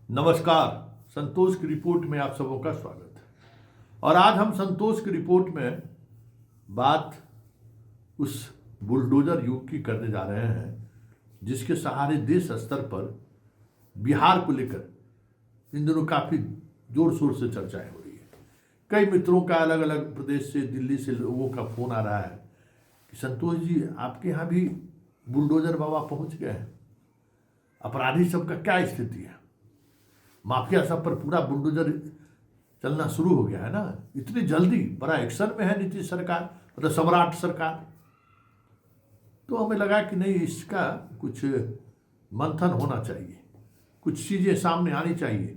नमस्कार, संतोष की रिपोर्ट में आप सबों का स्वागत है। और आज हम संतोष की रिपोर्ट में बात उस बुलडोजर युग की करने जा रहे हैं जिसके सहारे देश स्तर पर बिहार को लेकर इन दिनों काफ़ी जोर शोर से चर्चाएं हो रही है। कई मित्रों का अलग अलग प्रदेश से, दिल्ली से लोगों का फोन आ रहा है कि संतोष जी, आपके यहाँ भी बुलडोजर बाबा पहुँच गए हैं, अपराधी सबका क्या स्थिति है, माफिया सब पर पूरा बुलडोजर चलना शुरू हो गया है ना, इतनी जल्दी बड़ा एक्शन में है नीतीश सरकार, मतलब सम्राट सरकार। तो हमें लगा कि नहीं, इसका कुछ मंथन होना चाहिए, कुछ चीज़ें सामने आनी चाहिए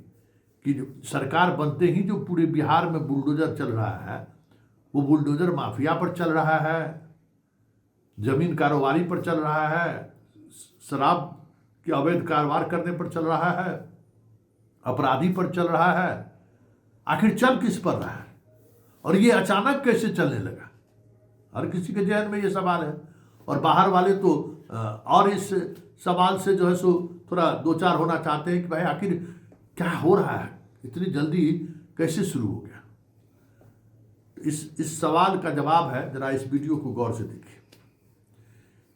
कि सरकार बनते ही जो पूरे बिहार में बुलडोजर चल रहा है वो बुलडोजर माफिया पर चल रहा है, जमीन कारोबारी पर चल रहा है, शराब के अवैध कारोबार करने पर चल रहा है, अपराधी पर चल रहा है। आखिर चल किस पर रहा है और ये अचानक कैसे चलने लगा? हर किसी के जहन में ये सवाल है। और बाहर वाले तो और इस सवाल से जो है सो थोड़ा दो चार होना चाहते हैं कि भाई आखिर क्या हो रहा है, इतनी जल्दी कैसे शुरू हो गया। इस सवाल का जवाब है, जरा इस वीडियो को गौर से देखिए।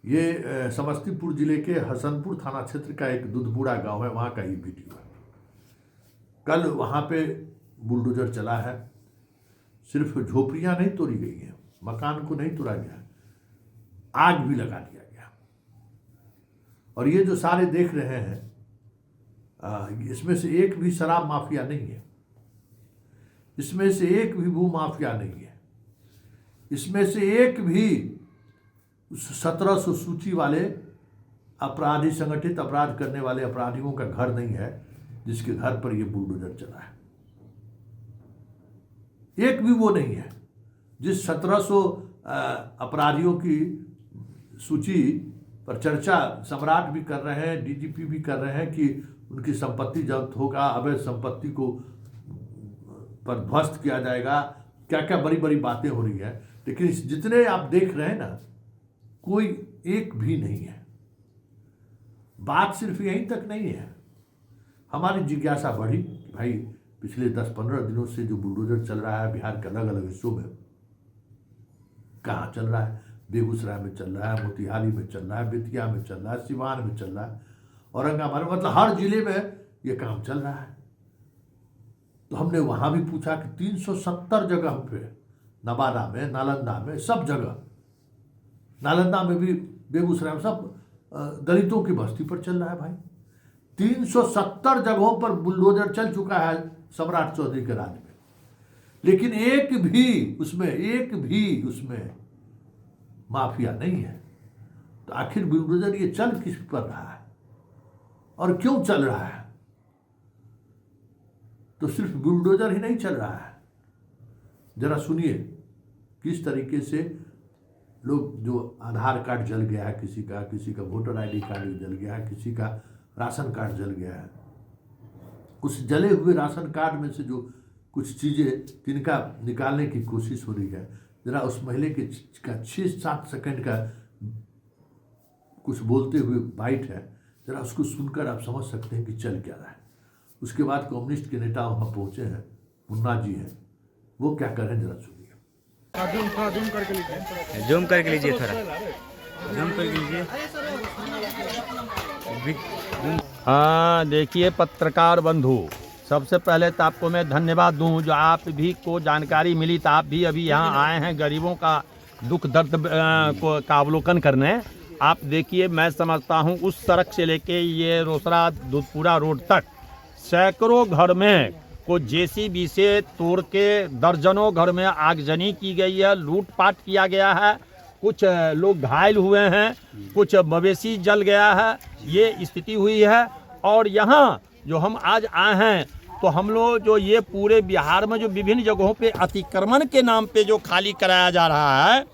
ये समस्तीपुर जिले के हसनपुर थाना क्षेत्र का एक दुधपुरा गांव है, वहाँ का ये वीडियो है। कल वहाँ पे बुलडोजर चला है, सिर्फ झोपड़ियाँ नहीं तोड़ी गई हैं, मकान को नहीं तोड़ा गया, आग भी लगा दिया गया। और ये जो सारे देख रहे हैं, इसमें से एक भी शराब माफिया नहीं है, इसमें से एक भी भू माफिया नहीं है, इसमें से एक भी 1700 सूची वाले अपराधी, संगठित अपराध करने वाले अपराधियों का घर नहीं है जिसके घर पर यह बुलडोजर चला है। एक भी वो नहीं है जिस 1700 अपराधियों की सूची पर चर्चा सम्राट भी कर रहे हैं, डीजीपी भी कर रहे हैं कि उनकी संपत्ति जब्त होगा, अवैध संपत्ति को पर ध्वस्त किया जाएगा, क्या क्या बड़ी बड़ी बातें हो रही है। लेकिन जितने आप देख रहे हैं ना, कोई एक भी नहीं है। बात सिर्फ यहीं तक नहीं है। हमारी जिज्ञासा बढ़ी, भाई पिछले 10-15 दिनों से जो बुलडोजर चल रहा है बिहार के अलग अलग हिस्सों में, कहाँ चल रहा है? बेगूसराय में चल रहा है, मोतिहारी में चल रहा है, बेतिया में चल रहा है, सिवान में चल रहा है, औरंगाबाद, मतलब हर जिले में ये काम चल रहा है। तो हमने वहाँ भी पूछा कि 370 जगह पे, नवादा में, नालंदा में, सब जगह, नालंदा में भी, बेगूसराय में, सब दलितों की बस्ती पर चल रहा है। भाई 370 जगहों पर बुलडोजर चल चुका है सम्राट चौधरी के राज में, लेकिन एक भी उसमें माफिया नहीं है। तो आखिर बुलडोजर ये चल किस पर रहा है और क्यों चल रहा है? तो सिर्फ बुलडोजर ही नहीं चल रहा है। जरा सुनिए किस तरीके से लोग, जो आधार कार्ड जल गया है किसी का वोटर आईडी कार्ड जल गया है, किसी का राशन कार्ड जल गया है, उस जले हुए राशन कार्ड में से जो कुछ चीज़ें जिनका निकालने की कोशिश हो रही है, जरा उस महिला के का 6-7 सेकंड का कुछ बोलते हुए बाइट है, जरा उसको सुनकर आप समझ सकते हैं कि चल क्या रहा है। उसके बाद कम्युनिस्ट के नेता वहाँ पहुँचे हैं, मुन्ना जी हैं, वो क्या कर रहे हैं जरा सुनिए। जूम करके लीजिए, थोड़ा जूम करके लीजिए। हाँ, देखिए पत्रकार बंधु, सबसे पहले तो आपको मैं धन्यवाद दूं जो आप भी को जानकारी मिली, तो आप भी अभी यहाँ आए हैं गरीबों का दुख दर्द का अवलोकन करने। आप देखिए, मैं समझता हूँ उस सड़क से लेके ये रोसड़ा दुधपुरा रोड तक सैकड़ों घर में को जेसीबी से तोड़ के दर्जनों घर में आगजनी की गई है, लूटपाट किया गया है, कुछ लोग घायल हुए हैं, कुछ मवेशी जल गया है, ये स्थिति हुई है। और यहाँ जो हम आज आए हैं, तो हम लोग जो ये पूरे बिहार में जो विभिन्न जगहों पे अतिक्रमण के नाम पे जो खाली कराया जा रहा है,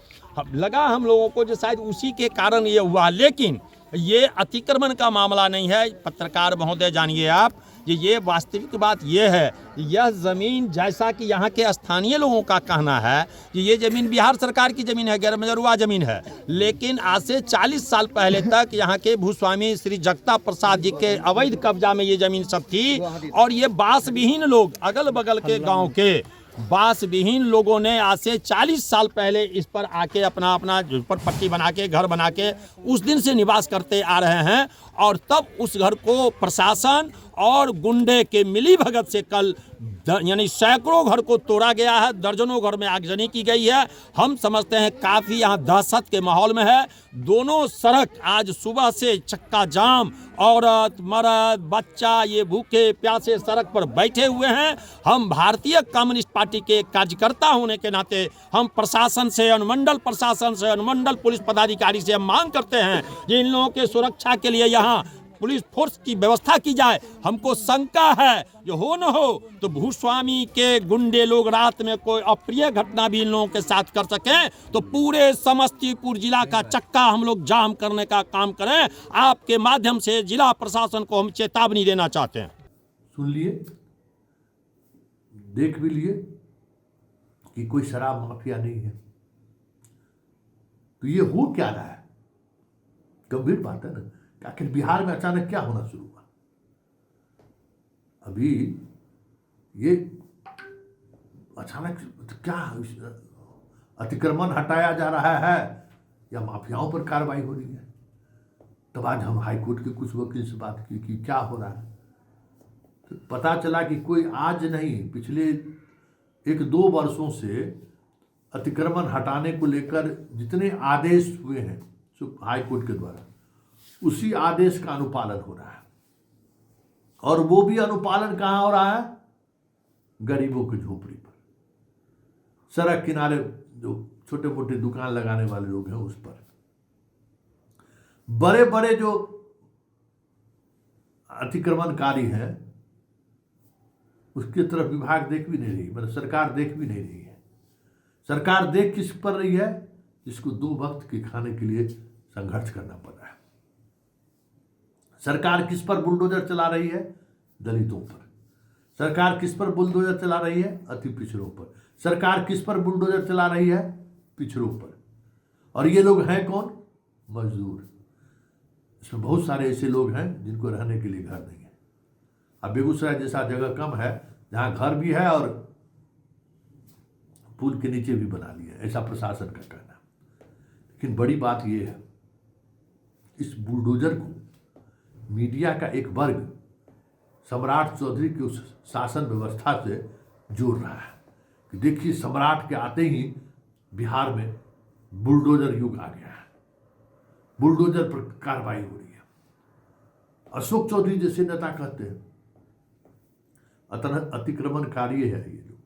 लगा हम लोगों को जो शायद उसी के कारण ये हुआ, लेकिन ये अतिक्रमण का मामला नहीं है। पत्रकार महोदय जानिए आप ये वास्तविक बात ये है, यह ज़मीन जैसा कि यहाँ के स्थानीय लोगों का कहना है कि ये ज़मीन बिहार सरकार की ज़मीन है, गैर मजरूआ ज़मीन है, लेकिन आज से 40 साल पहले तक यहाँ के भूस्वामी श्री जगता प्रसाद जी के अवैध कब्जा में ये ज़मीन सब थी। और ये बास विहीन लोग, अगल बगल के गांव के बास विहीन लोगों ने आज से 40 साल पहले इस पर आके अपना झुपड़पट्टी बना के, घर बना के उस दिन से निवास करते आ रहे हैं। और तब उस घर को प्रशासन और गुंडे के मिली भगत से कल यानी सैकड़ों घर को तोड़ा गया है, दर्जनों घर में आगजनी की गई है। हम समझते हैं काफ़ी यहाँ दहशत के माहौल में है। दोनों सड़क आज सुबह से चक्का जाम, औरत मर्द बच्चा ये भूखे प्यासे सड़क पर बैठे हुए हैं। हम भारतीय कम्युनिस्ट पार्टी के कार्यकर्ता होने के नाते हम प्रशासन से, अनुमंडल प्रशासन से, अनुमंडल पुलिस पदाधिकारी से हम मांग करते हैं कि इन लोगों के सुरक्षा के लिए यहाँ पुलिस फोर्स की व्यवस्था की जाए। हमको शंका है जो हो न हो तो भूस्वामी के गुंडे लोग रात में कोई अप्रिय घटना भी इन लोगों के साथ कर सकें तो पूरे समस्तीपुर जिला का चक्का हम लोग जाम करने का काम करें। आपके माध्यम से जिला प्रशासन को हम चेतावनी देना चाहते हैं। सुन लिए, देख भी लिए कि कोई शराब माफिया नहीं है, तो ये हो क्या रहा है? गंभीर बात है ना। आखिर बिहार में अचानक क्या होना शुरू हुआ? अभी ये अचानक क्या अतिक्रमण हटाया जा रहा है या माफियाओं पर कार्रवाई हो रही है? तब आज हम हाईकोर्ट के कुछ वकील से बात की कि क्या हो रहा है, तो पता चला कि कोई आज नहीं, पिछले 1-2 वर्षों से अतिक्रमण हटाने को लेकर जितने आदेश हुए हैं हाईकोर्ट के द्वारा, उसी आदेश का अनुपालन हो रहा है। और वो भी अनुपालन कहाँ हो रहा है? गरीबों की झोपड़ी पर, सड़क किनारे जो छोटे मोटे दुकान लगाने वाले लोग हैं उस पर। बड़े बड़े जो अतिक्रमणकारी हैं उसकी तरफ विभाग देख भी नहीं रही, मतलब सरकार देख भी नहीं रही है। सरकार देख किस पर रही है? जिसको 2 वक्त के खाने के लिए संघर्ष करना पड़ रहा है। सरकार किस पर बुलडोजर चला रही है? दलितों पर। सरकार किस पर बुलडोजर चला रही है? अति पिछड़ों पर। सरकार किस पर बुलडोजर चला रही है? पिछड़ों पर। और ये लोग हैं कौन? मजदूर। इसमें बहुत सारे ऐसे लोग हैं जिनको रहने के लिए घर नहीं है। अब बेगूसराय जैसा जगह कम है जहाँ घर भी है और पुल के नीचे भी बना लिया, ऐसा प्रशासन का कहना। लेकिन बड़ी बात यह है, इस बुलडोजर को मीडिया का एक वर्ग सम्राट चौधरी की उस शासन व्यवस्था से जोड़ रहा है कि देखिए सम्राट के आते ही बिहार में बुलडोजर युग आ गया है, बुलडोजर पर कार्रवाई हो रही है। अशोक चौधरी जैसे नेता कहते हैं अतिक्रमणकारी है ये लोग,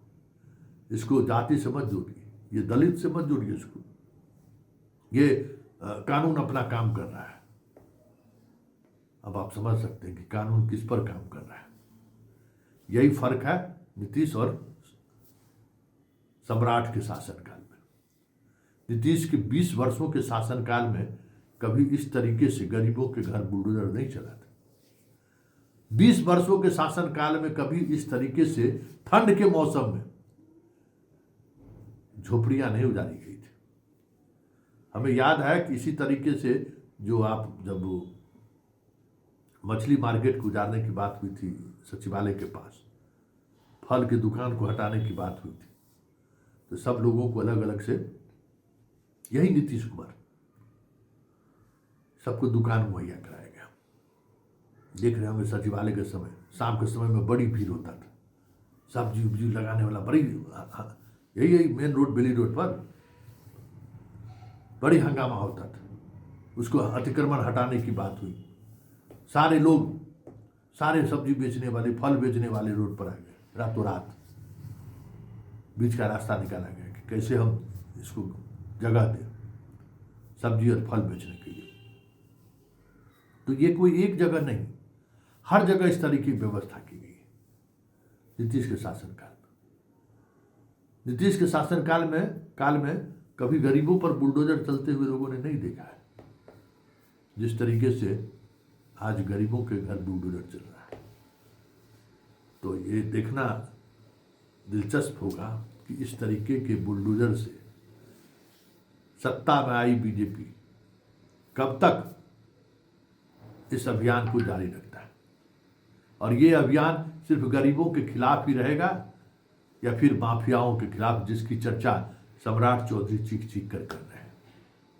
इसको जाति से मत जोड़िए, ये दलित से मत जोड़िए, इसको ये कानून अपना काम कर रहा है। अब आप समझ सकते हैं कि कानून किस पर काम कर रहा है। यही फर्क है नीतीश और सम्राट के शासनकाल में। नीतीश के 20 वर्षों के शासनकाल में कभी इस तरीके से गरीबों के घर बुलडोजर नहीं चला था। 20 वर्षों के शासनकाल में कभी इस तरीके से ठंड के मौसम में झोपड़ियां नहीं उजाड़ी गई थी। हमें याद है कि इसी तरीके से जो आप जब मछली मार्केट को उजाड़ने की बात हुई थी सचिवालय के पास, फल की दुकान को हटाने की बात हुई थी, तो सब लोगों को अलग अलग से, यही नीतीश कुमार, सबको दुकान मुहैया कराया गया। देख रहे होंगे सचिवालय के समय, शाम के समय में बड़ी भीड़ होता था, सब्जी उब्जी लगाने वाला बड़ी, यही मेन रोड बेली रोड पर बड़ी हंगामा होता था। उसको अतिक्रमण हटाने की बात हुई, सारे लोग, सारे सब्जी बेचने वाले, फल बेचने वाले रोड पर आ गए, रातों रात बीच का रास्ता निकाला गया कि कैसे हम इसको जगह दें सब्जी और फल बेचने के लिए। तो ये कोई एक जगह नहीं, हर जगह इस तरह की व्यवस्था की गई है नीतीश के शासनकाल में। नीतीश के शासनकाल में कभी गरीबों पर बुलडोजर चलते हुए लोगों ने नहीं देखा है, जिस तरीके से आज गरीबों के घर बुलडोजर चल रहा है। ये देखना दिलचस्प होगा कि इस तरीके के बुलडोजर से सत्ता में आई बीजेपी कब तक इस अभियान को जारी रखता है, और ये अभियान सिर्फ गरीबों के खिलाफ ही रहेगा या फिर माफियाओं के खिलाफ, जिसकी चर्चा सम्राट चौधरी चीख चीख कर रहे हैं।